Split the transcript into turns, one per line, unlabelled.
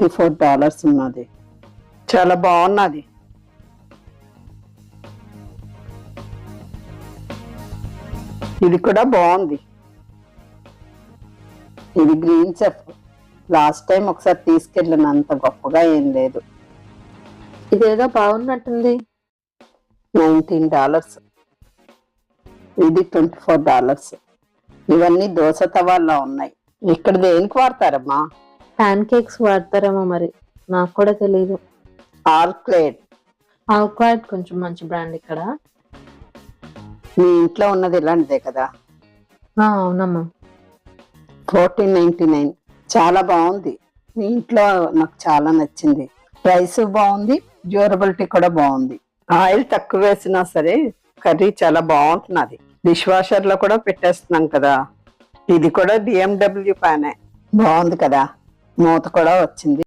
$24 ఉన్నది. చాలా బాగున్నది. ఇది కూడా బాగుంది. ఇది గ్రీన్ చెఫ్. లాస్ట్ టైం ఒకసారి తీసుకెళ్ళిన, అంత గొప్పగా ఏం లేదు.
ఇదేదో బాగున్నట్టుంది.
$19. ఇది $24. ఇవన్నీ దోశ తవాల్లో ఉన్నాయి. ఇక్కడ దేనికి వాడతారమ్మా?
ప్యాన్ కేక్స్ వాడతారేమో మరి, నాకు కూడా తెలియదు.
ఆర్క్లేడ్.
ఆక్వాడ్ కొంచెం మంచి బ్రాండ్ ఇక్కడ.
మీ ఇంట్లో ఉన్నది ఇలాంటిదే కదా?
అవునమ్మా.
$14.99. చాలా బాగుంది. మీ ఇంట్లో నాకు చాలా నచ్చింది. ప్రైస్ బాగుంది, డ్యూరబిలిటీ కూడా బాగుంది. ఆయిల్ తక్కువ వేసినా సరే కర్రీ చాలా బాగుంటున్నది. డిష్ వాషర్ లో కూడా పెట్టేస్తున్నాం కదా. ఇది కూడా BMW ప్యానే. బాగుంది కదా, మూత కూడా వచ్చింది.